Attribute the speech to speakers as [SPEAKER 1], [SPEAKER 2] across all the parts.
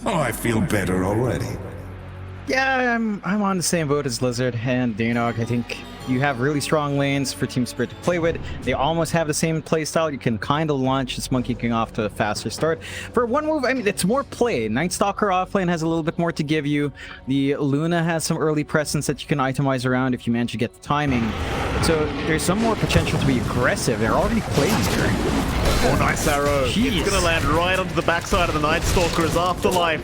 [SPEAKER 1] Oh, I feel better already.
[SPEAKER 2] Yeah, I'm on the same boat as Lizard and Danog. I think you have really strong lanes for TSpirit to play with. They almost have the same playstyle. You can kind of launch this Monkey King off to a faster start. For one move, I mean, it's more play. Night Stalker offlane has a little bit more to give you. The Luna has some early presence that you can itemize around if you manage to get the timing. So there's some more potential to be aggressive. They're already playing here.
[SPEAKER 3] Oh, nice arrow.
[SPEAKER 2] Jeez.
[SPEAKER 3] It's going to land right onto the backside of the Night Stalker's afterlife.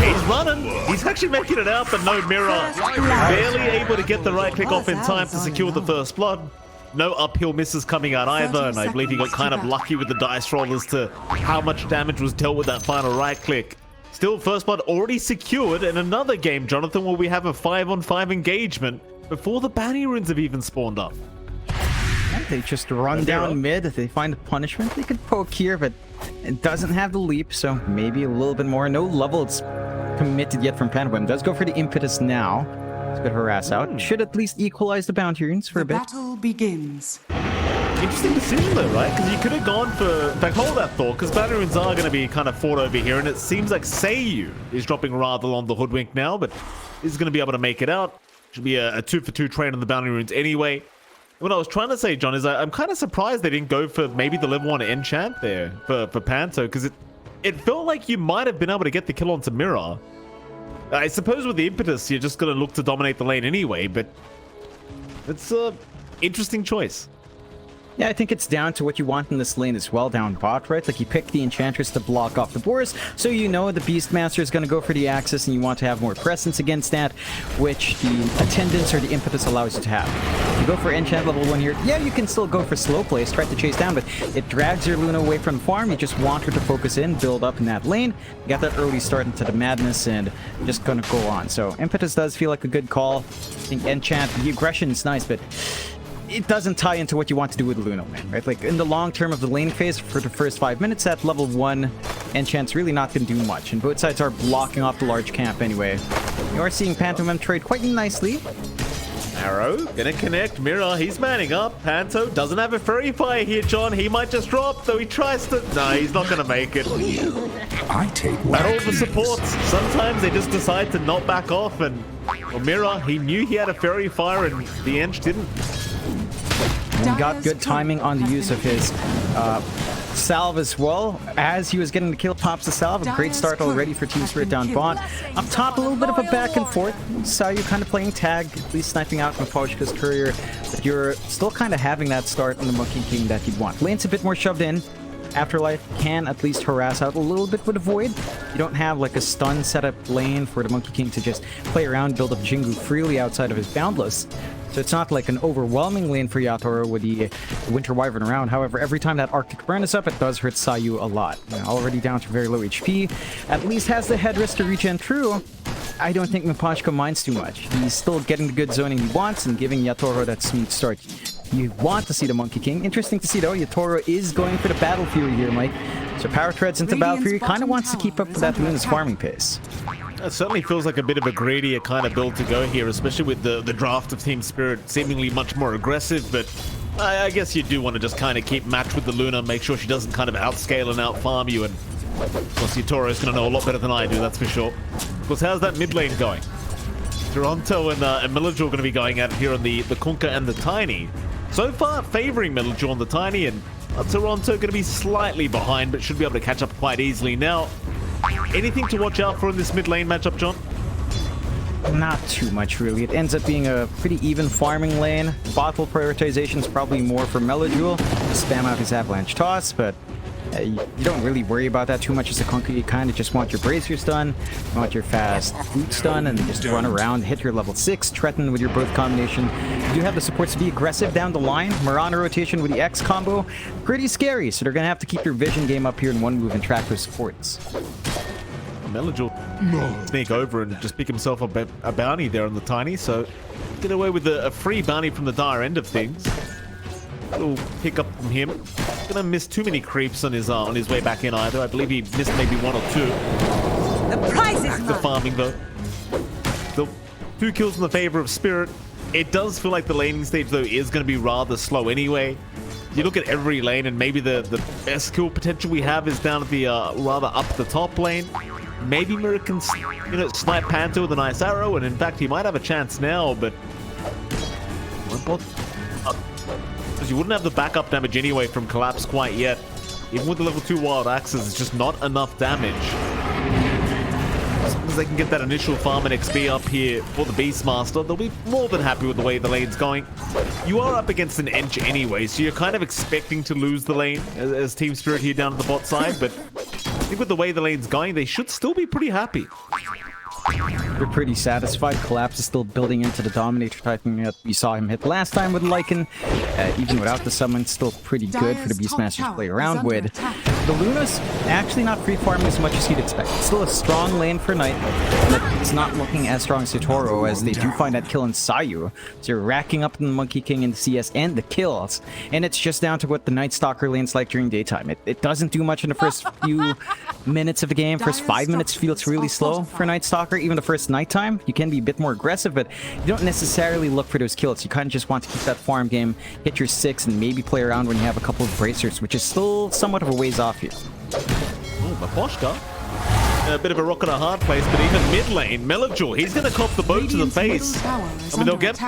[SPEAKER 3] He's running. He's actually making it out, but no mirror. Barely able to get the right click off in time to secure the first blood. No uphill misses coming out either, and I believe he got kind of lucky with the dice roll as to how much damage was dealt with that final right click. Still, first blood already secured in another game, Jonathan, where we have a 5-on-5 engagement before the bounty runes have even spawned up.
[SPEAKER 2] They just run down mid. If they find a punishment, they could poke here, but it doesn't have the leap, so maybe a little bit more. No levels committed yet from Pantomime. Does go for the impetus now. It's good harass out. Should at least equalize the bounty runes for a bit.
[SPEAKER 4] Battle begins.
[SPEAKER 3] Interesting decision though, right? Because you could have gone for... In fact, hold that thought, because bounty runes are going to be kind of fought over here, and it seems like Seiyu is dropping rather on the Hoodwink now, but is going to be able to make it out. Should be a 2-for-2 trade on the bounty runes anyway. What I was trying to say, John, is I'm kind of surprised they didn't go for maybe the level 1 enchant there for Panto, because it felt like you might have been able to get the kill onto Mirror. I suppose with the impetus, you're just going to look to dominate the lane anyway, but it's an interesting choice.
[SPEAKER 2] Yeah, I think it's down to what you want in this lane as well, down bot, right? Like, you pick the Enchantress to block off the boars, so you know the Beastmaster is going to go for the Axis, and you want to have more presence against that, which the Attendance or the Impetus allows you to have. If you go for Enchant level 1 here, yeah, you can still go for slow plays, try to chase down, but it drags your Luna away from the farm. You just want her to focus in, build up in that lane. You got that early start into the madness, and just going to go on. So Impetus does feel like a good call. I think Enchant, the aggression is nice, but it doesn't tie into what you want to do with Luna, right? Like, in the long term of the lane phase, for the first 5 minutes, that level 1 enchant's really not going to do much, and both sides are blocking off the large camp anyway. You are seeing Pantomime trade quite nicely.
[SPEAKER 3] Arrow, gonna connect. Mirror, he's manning up. Panto doesn't have a Fairy Fire here, John. He might just drop, though he tries to... No, he's not gonna make it.
[SPEAKER 1] I take
[SPEAKER 3] Battle for supports. Sometimes they just decide to not back off, and... Well, Mirror, he knew he had a Fairy Fire, and the Ench didn't.
[SPEAKER 2] And he got good timing on the use of his salve as well. As he was getting the kill, pops the salve. A great start already for TSpirit down bot. Up top, a little bit of a back and forth. Saw you kind of playing tag, at least sniping out Mapashka's courier. But you're still kind of having that start on the Monkey King that you'd want. Lane's a bit more shoved in. Afterlife can at least harass out a little bit with a Void. You don't have like a stun setup lane for the Monkey King to just play around, build up Jingu freely outside of his Boundless. So it's not like an overwhelming lane for Yatoro with the Winter Wyvern around. However, every time that Arctic Burn is up, it does hurt Seiyu a lot. Already down to very low HP. At least has the head risk to regen through. I don't think Mapashka minds too much. He's still getting the good zoning he wants and giving Yatoro that smooth start. You want to see the Monkey King. Interesting to see, though, Yatoro is going for the Battle Fury here, Mike. So Power Treads into Battle Fury, kind of wants to keep up with that Luna's farming pace.
[SPEAKER 3] It certainly feels like a bit of a greedier kind of build to go here, especially with the draft of TSpirit seemingly much more aggressive, but I guess you do want to just kind of keep match with the Luna, make sure she doesn't kind of outscale and outfarm you, and of course Yatoro is going to know a lot better than I do, that's for sure. Of course, how's that mid lane going? Toronto and Millager are going to be going at it here on the Kunkka and the Tiny. So far, favoring Millager on the Tiny, and Toronto going to be slightly behind, but should be able to catch up quite easily. Now, anything to watch out for in this mid lane matchup, John?
[SPEAKER 2] Not too much, really. It ends up being a pretty even farming lane. Bottle prioritization is probably more for Melajul to spam out his Avalanche Toss, but you don't really worry about that too much as a Kunkka. You kind of just want your Brazier stun, you want your fast Boot stun, and just run around, hit your level 6, threaten with your both combination. You do have the supports to be aggressive down the line. Mirana rotation with the X combo, pretty scary, so they're going to have to keep their vision game up here in one move and track their supports.
[SPEAKER 3] Melajul sneak over and just pick himself a bounty there on the Tiny, so get away with a free bounty from the dire end of things. Little pick up from him. Gonna miss too many creeps on his way back in either. I believe he missed maybe 1 or 2.
[SPEAKER 4] The prize is
[SPEAKER 3] Back to farming though. Still 2 kills in the favor of Spirit. It does feel like the laning stage though is going to be rather slow anyway. You look at every lane and maybe the best kill potential we have is down at the rather up the top lane. maybe Mirror can, you know, snipe Panto with a nice arrow, and in fact, he might have a chance now, but because you wouldn't have the backup damage anyway from Collapse quite yet. Even with the level 2 Wild Axes, it's just not enough damage. As long as they can get that initial farm and XP up here for the Beastmaster, they'll be more than happy with the way the lane's going. You are up against an Ench anyway, so you're kind of expecting to lose the lane as TeamSpirit here down at the bot side, but I think with the way the lane's going, they should still be pretty happy.
[SPEAKER 2] We're pretty satisfied. Collapse is still building into the Dominator typing that we saw him hit last time with Lycan. Even without the summon, still pretty good for the Beastmasters to play around with. The Luna's actually not free farming as much as you'd expect. It's still a strong lane for Knight, but it's not looking as strong as Yatoro, as they do find that kill in Sayu. So you're racking up the Monkey King and the CS and the kills, and it's just down to what the Night Stalker lane's like during daytime. It doesn't do much in the first few minutes of the game. First 5 minutes feels really slow for Night Stalker. Even the first nighttime, you can be a bit more aggressive, but you don't necessarily look for those kills. You kind of just want to keep that farm game, hit your 6, and maybe play around when you have a couple of bracers, which is still somewhat of a ways off here.
[SPEAKER 3] Oh, Maposhka. A bit of a rock in a hard place, but even mid lane, Melajor, he's going to cop the boat to the face. I mean, they'll get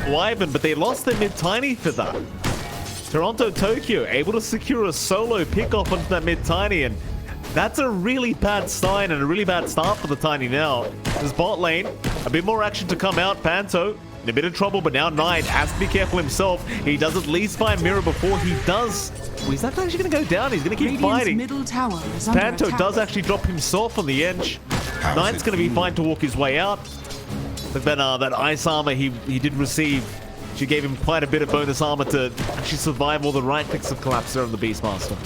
[SPEAKER 3] Wyvern, but they lost their mid tiny for that. Toronto Tokyo able to secure a solo pick off onto that mid tiny, and that's a really bad sign and a really bad start for the Tiny now. This bot lane, a bit more action to come out. Panto in a bit of trouble, but now Knight has to be careful himself. He does at least find Mirror before he does. Well, he's not actually going to go down. He's going to keep fighting. Panto does actually drop himself on the edge. Knight's going to be fine to walk his way out. But then that ice armor he did receive, she gave him quite a bit of bonus armor to actually survive all the right clicks of Collapse there on the Beastmaster.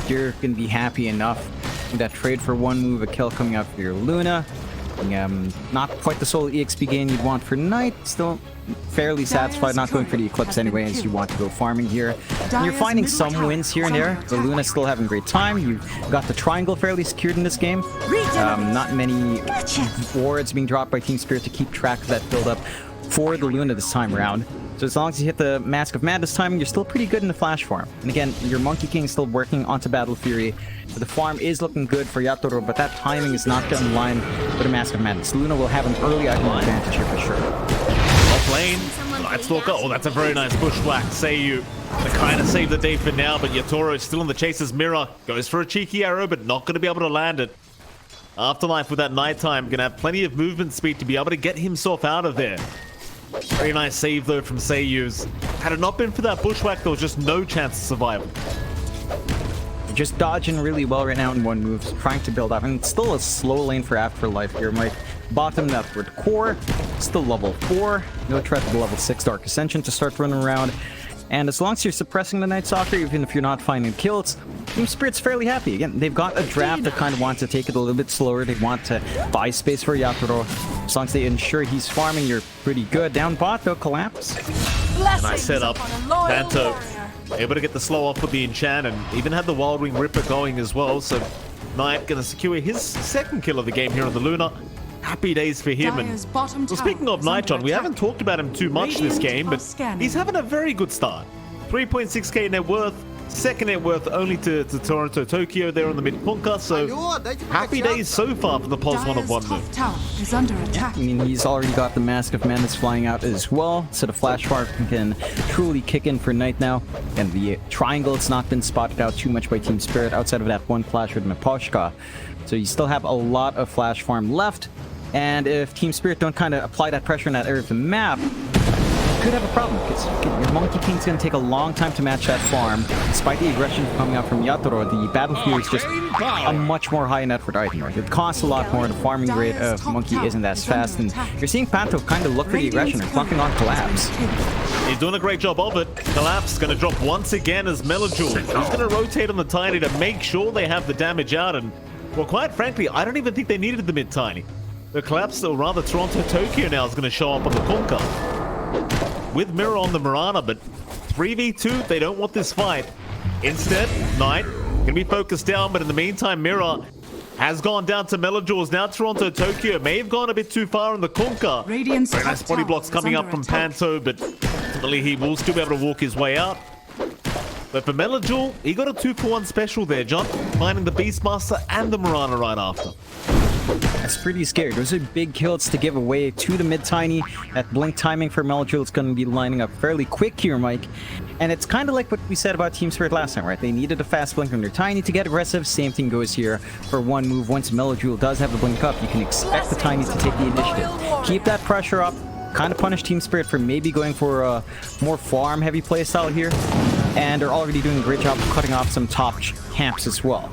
[SPEAKER 2] You're going to be happy enough with that trade for one move, a kill coming out for your Luna. Not quite the solo EXP gain you'd want for Knight. Still fairly satisfied, not going for the Eclipse anyway, as you want to go farming here. And you're finding some wins here and there. The Luna's still having a great time. You've got the triangle fairly secured in this game. Not many wards being dropped by TeamSpirit to keep track of that build-up for the Luna this time around. So as long as you hit the Mask of Madness timing, you're still pretty good in the flash farm. And again, your Monkey King is still working onto Battle Fury. So the farm is looking good for Yatoro, but that timing is not in line with the Mask of Madness. Luna will have an early item advantage here for sure.
[SPEAKER 3] Off lane, Nightstalker. Oh, that's a very nice bushwhack. Seiyu to kind of save the day for now, but Yatoro is still in the chase as Mirror. Goes for a cheeky arrow, but not going to be able to land it. Afterlife with that nighttime, going to have plenty of movement speed to be able to get himself out of there. Very nice save though from Seiyu's. Had it not been for that bushwhack, there was just no chance of survival.
[SPEAKER 2] You're just dodging really well right now in one move, trying to build up. And it's still a slow lane for Afterlife here. My bottom leftward core, still level 4. No threat to the level 6 Dark Ascension to start running around. And as long as you're suppressing the Night Stalker, even if you're not finding kills, TeamSpirit's fairly happy. Again, they've got a draft that kind of wants to take it a little bit slower. They want to buy space for Yatoro. As long as they ensure he's farming, you're pretty good. Down bot, they'll collapse.
[SPEAKER 3] Nice setup. Panto able to get the slow off with the enchant and even had the Wild Wing Ripper going as well. So Knight going to secure his second kill of the game here on the Luna. Happy days for him. And well, speaking of Nitron, we haven't talked about him too much this game, but he's having a very good start. 3.6k net worth, second net worth only to Toronto Tokyo there on the mid Punka, so happy days so far for the pos 1 of 1 move.
[SPEAKER 2] Yeah, I mean, he's already got the Mask of Madness flying out as well, so the flash farm can truly kick in for Knight now. And the triangle, it's not been spotted out too much by TeamSpirit outside of that one flash with Maposhka. So you still have a lot of flash farm left. And if TeamSpirit don't kind of apply that pressure in that area of the map, you could have a problem, because your Monkey King's going to take a long time to match that farm. Despite the aggression coming out from Yatoro, the Battle Fury is just a much more high net worth item. It costs a lot more, the farming rate of Monkey isn't as fast, and you're seeing Panto kind of look for the aggression and clumping on Collapse.
[SPEAKER 3] He's doing a great job of it. Collapse is going to drop once again as Melajor. He's going to rotate on the Tiny to make sure they have the damage out, and, well, quite frankly, I don't even think they needed the mid-Tiny. The Collapse, or rather Toronto Tokyo now, is going to show up on the Konka. With Mirror on the Mirana, but 3v2, they don't want this fight. Instead, Knight going to be focused down, but in the meantime, Mirror has gone down to Melajor's. Now Toronto Tokyo may have gone a bit too far in the Konka. Very nice body blocks coming up from Panto, but ultimately he will still be able to walk his way out. But for Melajul, he got a 2-for-1 special there, John, finding the Beastmaster and the Mirana right after.
[SPEAKER 2] That's pretty scary. Those are big kills to give away to the mid-tiny. That blink timing for Melajul is going to be lining up fairly quick here, Mike. And it's kind of like what we said about TeamSpirit last time, right? They needed a fast blink on their tiny to get aggressive. Same thing goes here for one move. Once Melajul does have the blink up, you can expect the tiny to take the initiative. Keep that pressure up. Kind of punish TeamSpirit for maybe going for a more farm-heavy playstyle here. And they're already doing a great job of cutting off some top camps as well.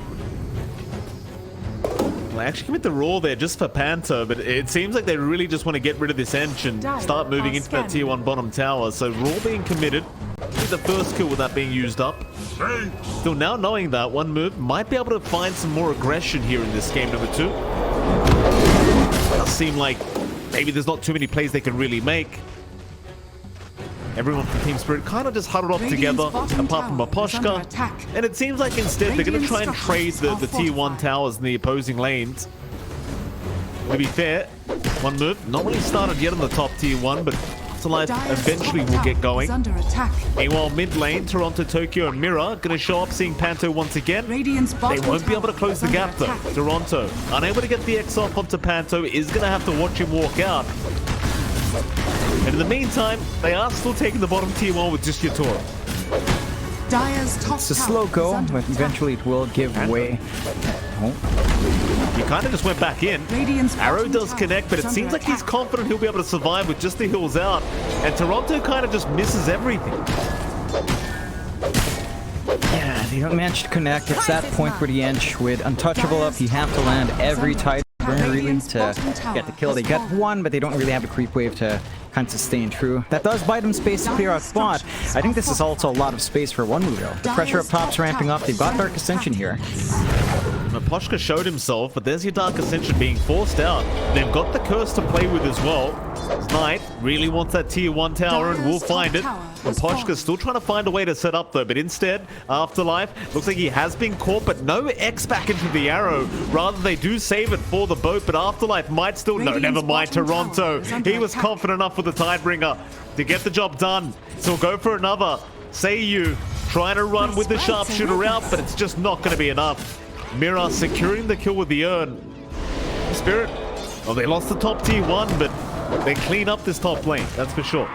[SPEAKER 3] Well, I actually commit the roll there just for Panto, but it seems like they really just want to get rid of this Ench and start moving into that tier 1 bottom tower. So roll being committed. The first kill with that being used up. Still now knowing that one move might be able to find some more aggression here in this game number 2. Does seem like maybe there's not too many plays they can really make. Everyone from TeamSpirit kind of just huddled up together, apart from Maposhka. And it seems like instead they're going to try and trade the tier 1 towers in the opposing lanes. To be fair, one move, not really started yet on the top tier 1, but Afterlife eventually will get going. Meanwhile, mid lane, Toronto, Tokyo, and Mira going to show up, seeing Panto once again. They won't be able to close the gap though. Toronto, unable to get the X off onto Panto, is going to have to watch him walk out. And in the meantime, they are still taking the bottom tier 1 with just Yatoro.
[SPEAKER 2] It's a slow go, but eventually it will give way.
[SPEAKER 3] He kind of just went back in. Arrow does connect, but it seems like he's confident he'll be able to survive with just the heals out. And Toronto kind of just misses everything.
[SPEAKER 2] Yeah, they don't manage to connect. It's that point where the Ench with Untouchable up, you have to land every tight burn really to get the kill. They get one, but they don't really have a creep wave to kind of sustain true. That does buy them space to clear out spot. I think this is also a lot of space for one move though. The pressure up top's ramping up. They've got Dark Ascension here.
[SPEAKER 3] Maposhka showed himself, but there's your Dark Ascension being forced out. They've got the Curse to play with as well. Knight really wants that tier 1 tower and will find it. Maposhka's still trying to find a way to set up though, but instead, Afterlife looks like he has been caught, but no X back into the arrow. Rather, they do save it for the boat, but Afterlife might still... No, never mind, Toronto. He was confident enough with the Tidebringer to get the job done. So we'll go for another. Seiyu trying to run with the sharpshooter out, but it's just not going to be enough. Mira securing the kill with the urn. Spirit, well, they lost the top tier 1, but they clean up this top lane, that's for sure.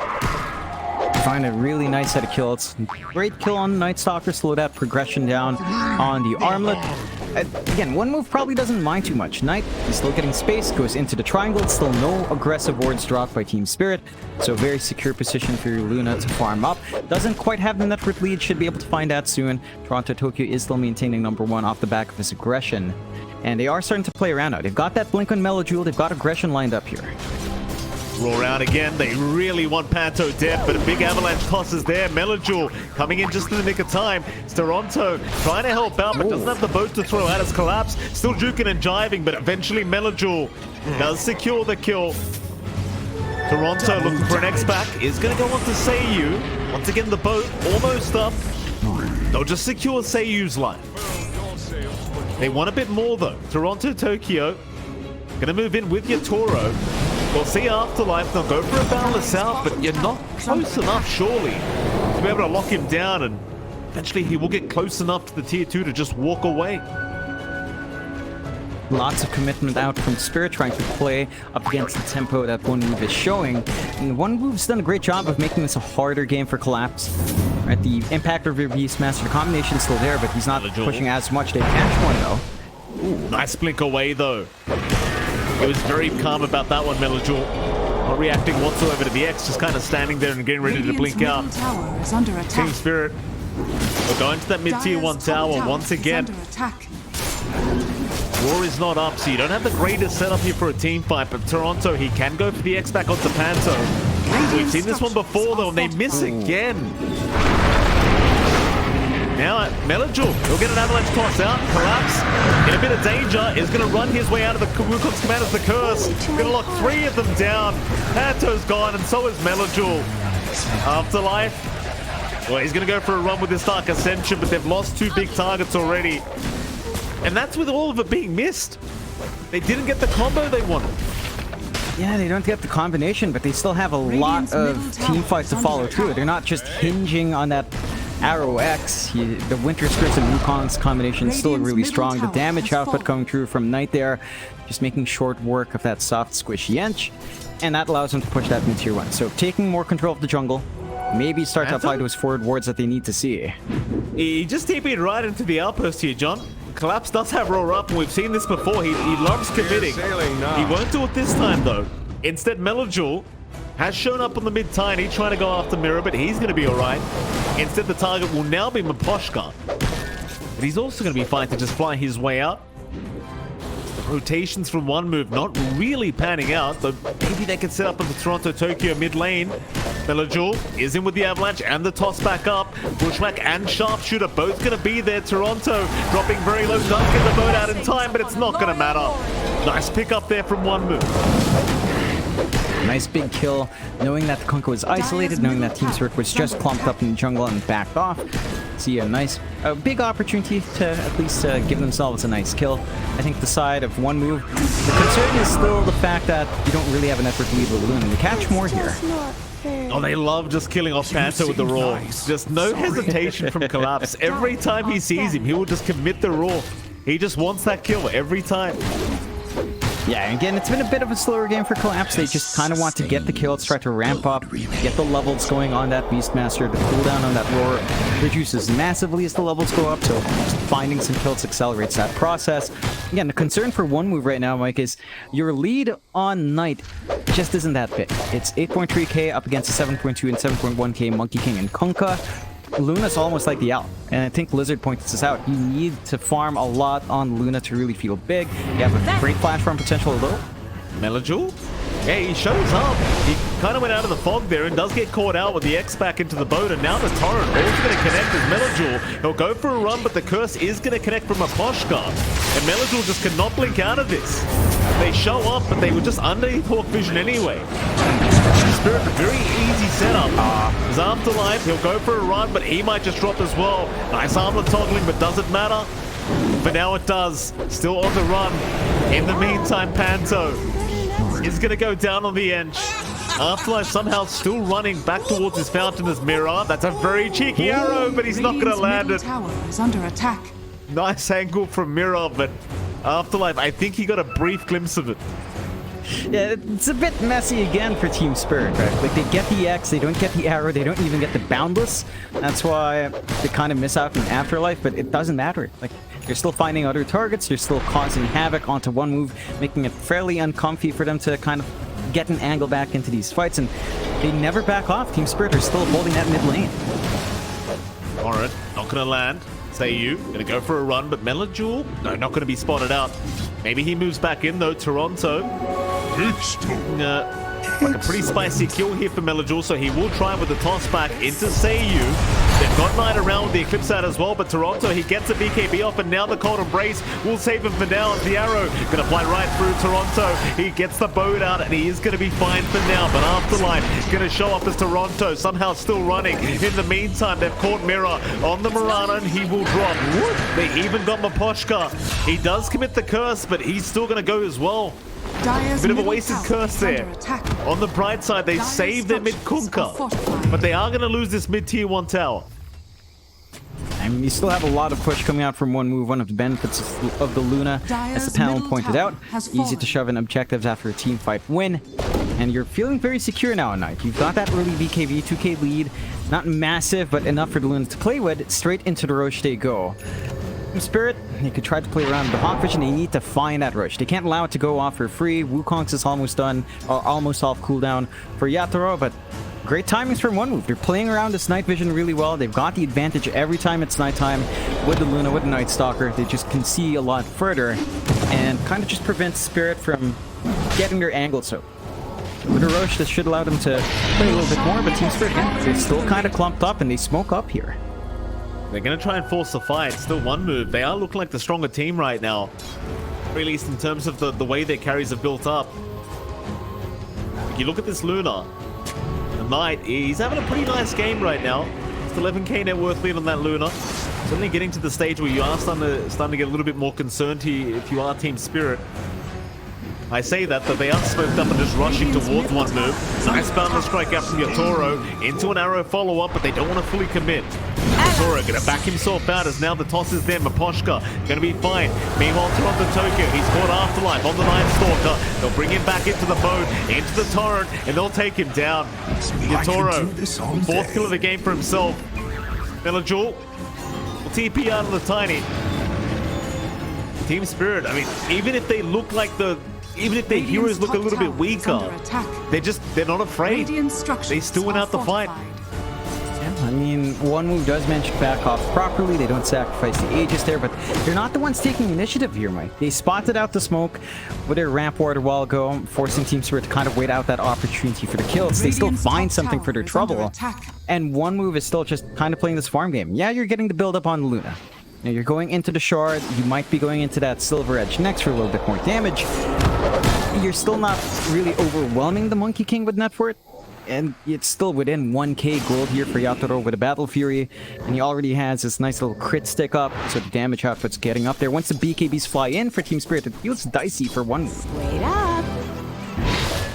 [SPEAKER 2] Find a really nice set of kills. Great kill on the Night Stalker, slow that progression down on the Armlet. Again, one move probably doesn't mind too much. Knight is still getting space, goes into the triangle. It's still no aggressive wards dropped by TeamSpirit, so very secure position for your Luna to farm up. Doesn't quite have the network lead, should be able to find that soon. Toronto Tokyo is still maintaining number 1 off the back of his aggression. And they are starting to play around now. They've got that blink on Melajul, they've got aggression lined up here.
[SPEAKER 3] Roll around again. They really want Panto dead, but a big avalanche toss is there. Melajul coming in just in the nick of time. It's Toronto trying to help out, but doesn't have the boat to throw out. It's collapse. Still juking and jiving, but eventually Melajul does secure the kill. Toronto looking for an X-back. Is going to go on to Seiyu. Once again, the boat almost up. They'll just secure Seiyu's life. They want a bit more, though. Toronto, Tokyo. Going to move in with Yatoro. We'll see Afterlife. They'll go for a balance out, but you're not close enough, surely, to be able to lock him down, and eventually he will get close enough to the tier 2 to just walk away.
[SPEAKER 2] Lots of commitment out from Spirit, trying to play up against the tempo that one move is showing. And one move's done a great job of making this a harder game for Collapse. Right, the impact of your Beastmaster, the combination's still there, but he's not pushing as much. They catch one though.
[SPEAKER 3] Ooh, nice blink away though. It was very calm about that one, Melajul. Not reacting whatsoever to the X, just kind of standing there and getting ready to blink out. TeamSpirit will go into that mid-tier 1 tower once again. War is not up, so you don't have the greatest setup here for a team fight, but Toronto, he can go for the X back onto Panto. We've seen this one before though, and they miss again. Now, Melajul, he'll get an avalanche toss out, Collapse, in a bit of danger, is going to run his way out of the Wukong's command as the Curse. Going to lock 3 of them down. Panto's gone, and so is Melajul. Afterlife, well, he's going to go for a run with this Dark Ascension, but they've lost 2 big targets already. And that's with all of it being missed. They didn't get the combo they wanted.
[SPEAKER 2] Yeah, they don't get the combination, but they still have a lot of team fights to follow through. They're not just hinging on that Arrow X, the Winter Spirits and Wukong's combination is still really strong. The damage output coming through from Knight there, just making short work of that soft squishy Ench, and that allows him to push that mid tier 1. So taking more control of the jungle, maybe start to apply those forward wards that they need to see.
[SPEAKER 3] He just TP'd right into the outpost here, John. Collapse does have roar up, and we've seen this before. He loves committing. He won't do it this time, though. Instead, Melojul has shown up on the mid tiny, trying to go after Mirror, but he's going to be alright. Instead, the target will now be Miposhka. But he's also going to be fine to just fly his way out. Rotations from one move not really panning out, though maybe they can set up in the Toronto-Tokyo mid lane. Melojul is in with the avalanche and the toss back up. Bushwhack and Sharpshooter both going to be there. Toronto dropping very low, does get the boat out in time, but it's not going to matter. Nice pick up there from one move.
[SPEAKER 2] Nice big kill, knowing that the Kunkka was isolated, knowing that TSpirit was just clumped up in the jungle and backed off. See a big opportunity to at least give themselves a nice kill. I think the side of one move, the concern is still the fact that you don't really have an effort lead with Luna. You catch more here.
[SPEAKER 3] Oh, they love just killing off Panther with the roar. Just no hesitation from Collapse. Every time he sees him, he will just commit the roar. He just wants that kill every time.
[SPEAKER 2] Yeah, again, it's been a bit of a slower game for Collapse. They just kind of want to get the kills, try to ramp up, get the levels going on that Beastmaster. The cooldown on that roar reduces massively as the levels go up, so just finding some kills accelerates that process. Again, the concern for one move right now, Mike, is your lead on Knight just isn't that big. It's 8.3k up against a 7.2 and 7.1k Monkey King and Kunkka. Luna's almost like the Owl, and I think Lizard points this out. You need to farm a lot on Luna to really feel big. You have a great platform potential though.
[SPEAKER 3] Melojul? Yeah, he shows up. He kind of went out of the fog there and does get caught out with the X back into the boat, and now the Torrent all's going to connect with Melojul. He'll go for a run, but the curse is going to connect from Miposhka, and Melojul just cannot blink out of this. They show up, but they were just underneath Hawk Vision anyway. Spirit, a very easy setup. His Afterlife, he'll go for a run, but he might just drop as well. Nice armlet toggling, but does it matter? For now it does. Still on the run. In the meantime, Panto is going to go down on the Ench. Afterlife somehow still running back towards his fountain as Mirror. That's a very cheeky arrow, but he's not going to land it.
[SPEAKER 4] Tower is under attack.
[SPEAKER 3] Nice angle from Mirror, but Afterlife, I think he got a brief glimpse of it.
[SPEAKER 2] Yeah, it's a bit messy again for TSpirit, right? Like, they get the X, they don't get the arrow, they don't even get the Boundless. That's why they kind of miss out on Afterlife, but it doesn't matter. Like, you're still finding other targets, you're still causing havoc onto one move, making it fairly uncomfy for them to kind of get an angle back into these fights, and they never back off. TSpirit are still holding that mid lane.
[SPEAKER 3] Alright, not gonna land. Seiyu, gonna go for a run, but Melojul, no, not gonna be spotted out. Maybe he moves back in though. Toronto, like a pretty spicy kill here for Melojul, so he will try with the toss back into Seiyu. They've got Knight around with the Eclipse out as well, but Toronto, he gets a BKB off, and now the Cold Embrace will save him for now. And the arrow gonna fly right through Toronto. He gets the boat out, and he is gonna be fine for now. But Afterlife gonna show up as Toronto, somehow still running. In the meantime, they've caught Mirror on the Mirana, and he will drop. They even got Miposhka. He does commit the curse, but he's still gonna go as well. Bit of a wasted curse there. On the bright side, they saved their mid Kunkka, but they are going to lose this mid tier 1 tower.
[SPEAKER 2] I mean, you still have a lot of push coming out from one move. One of the benefits of the Luna, as the panel pointed out, easy to shove in objectives after a team fight win. And you're feeling very secure now at Knight. You've got that early BKB 2k lead, not massive, but enough for the Luna to play with. Straight into the Roche they go. Spirit, they could try to play around the Hawk Vision. They need to find that rush. They can't allow it to go off for free. Wukong's is almost done, or almost off cooldown for Yatoro, but great timings from one move. They're playing around this Night Vision really well. They've got the advantage every time it's nighttime with the Luna, with the Night Stalker. They just can see a lot further and kind of just prevents Spirit from getting their angle. So with the Roche, this should allow them to play a little bit more, but TSpirit, yeah, they're still kind of clumped up and they smoke up here.
[SPEAKER 3] They're going to try and force the fight. Still one move. They are looking like the stronger team right now. At least in terms of the way their carries are built up. If you look at this Luna, the Knight, he's having a pretty nice game right now. It's 11k net worth lead on that Luna. Suddenly getting to the stage where you are starting to get a little bit more concerned here if you are TSpirit. I say that they are smoked up and just rushing towards one move. Nice boundless strike out from Yatoro into an arrow follow-up, but they don't want to fully commit. Yatoro gonna back himself out as now the toss is there. Maposhka gonna be fine. Meanwhile, Toronto Tokyo, he's caught Afterlife on the Night Stalker. They'll bring him back into the boat, into the torrent, and they'll take him down. Yatoro, fourth kill of the game for himself. Melajul will TP out of the Tiny. TSpirit, I mean, even if they look like even if their heroes look a little bit weaker, they're not afraid. They still win out the fight.
[SPEAKER 2] I mean, one move does mention back off properly. They don't sacrifice the Aegis there, but they're not the ones taking initiative here, Mike. They spotted out the smoke with their ramp ward a while ago, forcing TSpirit to kind of wait out that opportunity for the kills. They still find something for their trouble, and one move is still just kind of playing this farm game. Yeah, you're getting the build up on Luna. Now you're going into the shard. You might be going into that silver edge next for a little bit more damage. You're still not really overwhelming the Monkey King with net worth. And it's still within 1k gold here for Yatoro with a Battle Fury. And he already has this nice little crit stick up, so the damage output's getting up there. Once the BKBs fly in for TSpirit, it feels dicey for one move.
[SPEAKER 4] Wait up.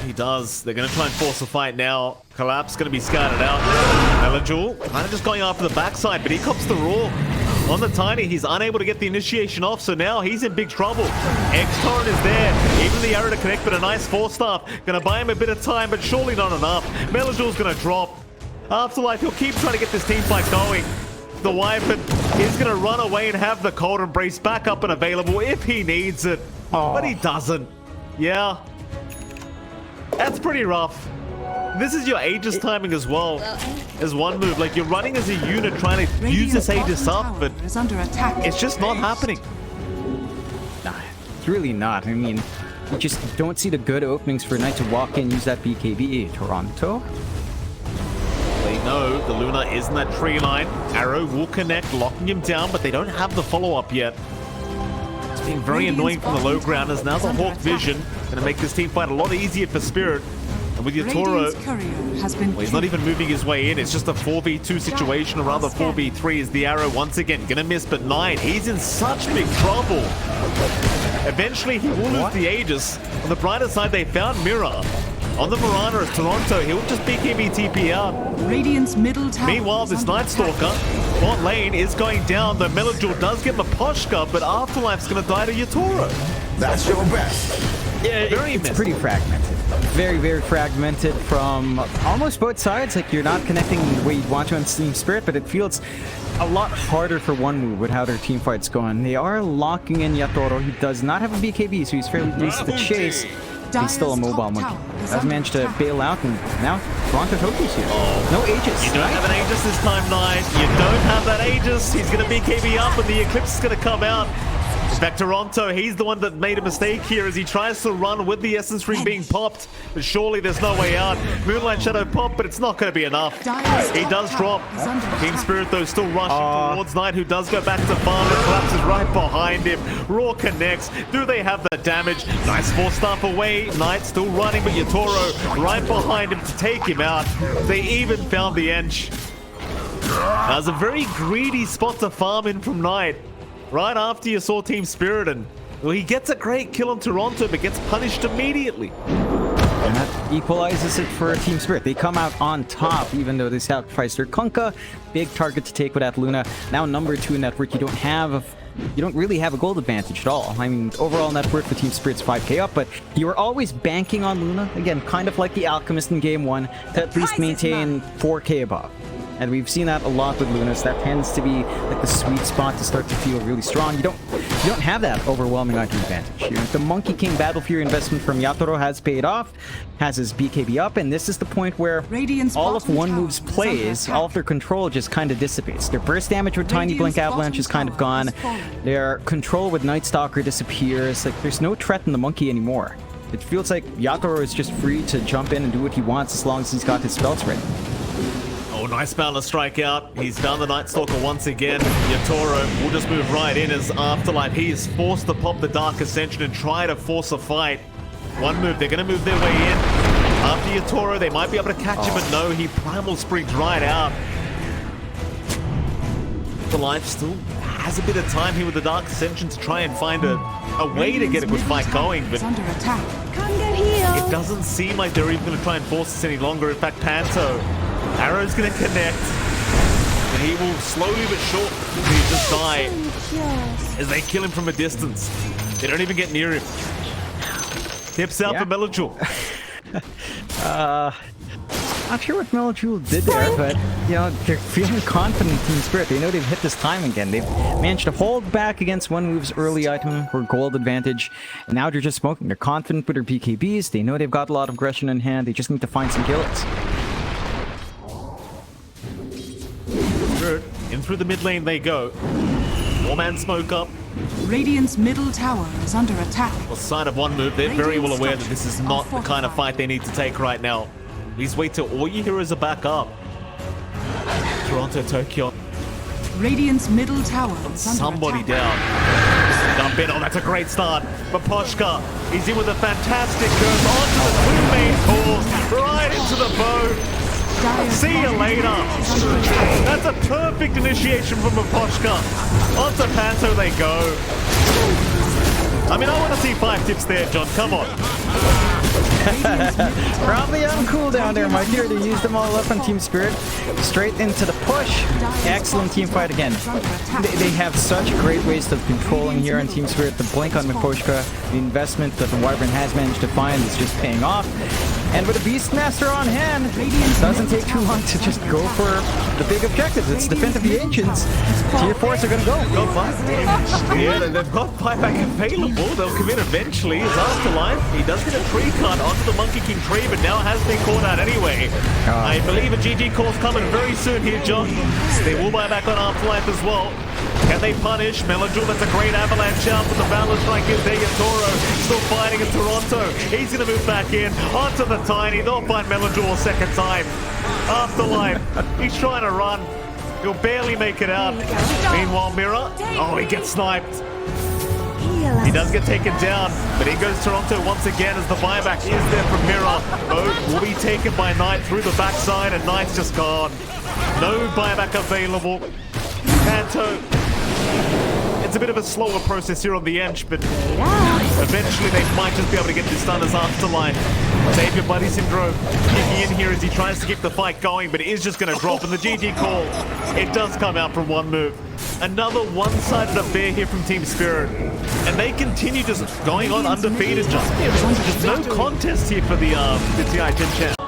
[SPEAKER 3] He does. They're going to try and force a fight now. Collapse going to be scattered out. Melajul kind of just going after the backside, but he cops the raw. On the Tiny, he's unable to get the initiation off, so now he's in big trouble. X-Torrent is there. Even the arrow to connect, but a nice force staff. Gonna buy him a bit of time, but surely not enough. Melajul's gonna drop. Afterlife, he'll keep trying to get this team fight going. The Wyvern is gonna run away and have the Cold Embrace back up and available if he needs it. But he doesn't. Yeah. That's pretty rough. This is your Aegis timing as well as one move. Like, you're running as a unit trying to use this Aegis up, but it's just not happening.
[SPEAKER 2] Nah, it's really not. I mean, you just don't see the good openings for Knight to walk in, use that BKB. Toronto?
[SPEAKER 3] They know the Luna is in that tree line. Arrow will connect, locking him down, but they don't have the follow-up yet. It's been very annoying from the low grounders. Now the Hawk Vision going to make this team fight a lot easier for Spirit. And with Yatoro, well, he's not even moving his way in. It's just a 4v2 situation, or rather 4v3 is the arrow once again. Gonna miss, but 9. He's in such big trouble. Eventually, he will lose the Aegis. On the brighter side, they found Mirror. On the Mirana as Toronto, he'll just BKB TP out.
[SPEAKER 4] Radiant's middle tower.
[SPEAKER 3] Meanwhile, this Night Stalker, bot lane is going down. The Melajul does get Maposhka, but Afterlife's gonna die to Yatoro.
[SPEAKER 1] That's your best.
[SPEAKER 2] Yeah, it's pretty fragmented. Very, very fragmented from almost both sides. Like, you're not connecting the way you'd want to on TSpirit, but it feels a lot harder for one move with how their team fight's going. They are locking in Yatoro. He does not have a BKB, so he's fairly easy to chase. He's still a mobile monkey. I've managed to bail out, and now Toronto Tokyo's here. No Aegis.
[SPEAKER 3] You don't have an Aegis this time, Knight. You don't have that Aegis. He's going to BKB up, and the Eclipse is going to come out. In fact, Toronto, he's the one that made a mistake here as he tries to run with the Essence Ring being popped, but surely there's no way out. Moonlight Shadow pop, but it's not going to be enough. He does drop. TSpirit, though, still rushing towards Knight, who does go back to farm, but collapses right behind him. Raw connects. Do they have the damage? Nice force staff away. Knight still running, but Yatoro right behind him to take him out. They even found the Ench. That was a very greedy spot to farm in from Knight. Right after you saw TSpirit, and well, he gets a great kill on Toronto, but gets punished immediately.
[SPEAKER 2] And that equalizes it for TSpirit. They come out on top, even though they sacrificed their Kunkka. Big target to take with that Luna. Now number 2 in net worth. You don't really have a gold advantage at all. I mean, overall net worth for TSpirit's 5k up, but you are always banking on Luna. Again, kind of like the Alchemist in game 1, to at least maintain 4k above. And we've seen that a lot with Lunas. That tends to be like the sweet spot to start to feel really strong. You don't have that overwhelming item advantage. The Monkey King Battle Fury investment from Yatoro has paid off, has his BKB up, and this is the point where all of one move's plays, all of their control just kind of dissipates. Their burst damage with Tiny Blink Avalanche is kind of gone. Their control with Night Stalker disappears. Like, there's no threat in the Monkey anymore. It feels like Yatoro is just free to jump in and do what he wants as long as he's got his spells ready.
[SPEAKER 3] Oh, nice Boundless strike out. He's found the Night Stalker once again. Yatoro will just move right in as Afterlife. He is forced to pop the Dark Ascension and try to force a fight. One move, they're going to move their way in. After Yatoro, they might be able to catch him, but no, he Primal Springs right out. Afterlife still has a bit of time here with the Dark Ascension to try and find a way to get a good fight going, but it doesn't seem like they're even going to try and force this any longer. In fact, Panto, Arrow's going to connect. and he will slowly but surely just die as they kill him from a distance. They don't even get near him. Tips out for Melajul.
[SPEAKER 2] Not sure what Melajul did there, but you know, they're feeling confident in TSpirit. They know they've hit this time again. They've managed to hold back against One Move's early item or gold advantage, and now they're just smoking. They're confident with their BKBs. They know they've got a lot of aggression in hand. They just need to find some kills.
[SPEAKER 3] In through the mid lane they go. Four-man smoke up.
[SPEAKER 4] Radiant's middle tower is under attack.
[SPEAKER 3] Well, sign of One Move. They're very well aware that this is not the kind of fight they need to take right now. Please wait till all you hear is a back up. Toronto, Tokyo.
[SPEAKER 4] Radiant's middle tower is under
[SPEAKER 3] Somebody
[SPEAKER 4] attack.
[SPEAKER 3] down. Dump in. Oh, that's a great start. But Poshka, he's in with a fantastic curve onto the two main cores, right into the bow. See you later. That's a perfect initiation from a Poshka. Onto Panto they go. I mean, I want to see 5 tips there, John. Come on.
[SPEAKER 2] Probably on cooldown there, my dear. They used them all up on TSpirit. Straight into the push. Excellent team fight again. They have such great ways of controlling here on TSpirit. The blink on Mikoshka, the investment that the Wyvern has managed to find is just paying off. And with a Beastmaster on hand, it doesn't take too long to just go for the big objectives. It's defend of the Ancients. Tier 4s are going to go.
[SPEAKER 3] Yeah, they've got buyback available. They'll come in eventually. His afterlife. He does get a tree cut onto the Monkey King tree, but now has been caught out anyway. I believe a GG call's coming very soon here, John. They will buy back on afterlife as well. Can they punish Melajul? That's a great avalanche out, but the Valor Strike is there. Yatoro still fighting in Toronto. He's going to move back in onto the Tiny. They'll find Melajul a second time. Afterlife. He's trying to run. He'll barely make it out. Meanwhile, Mirror. Oh, he gets sniped. He does get taken down, but here goes Toronto once again as the buyback is there from Mirror. Both will be taken by Knight through the backside, and Knight's just gone. No buyback available. Panto. It's a bit of a slower process here on the Ench, but eventually they might just be able to get this done as Afterlife. Save your buddy Syndrome kicking in here as he tries to keep the fight going, but it is just going to drop, and the GG call, it does come out from One Move. Another one-sided affair here from TSpirit, and they continue just going on undefeated. Just there's no contest here for the TI 10 channel.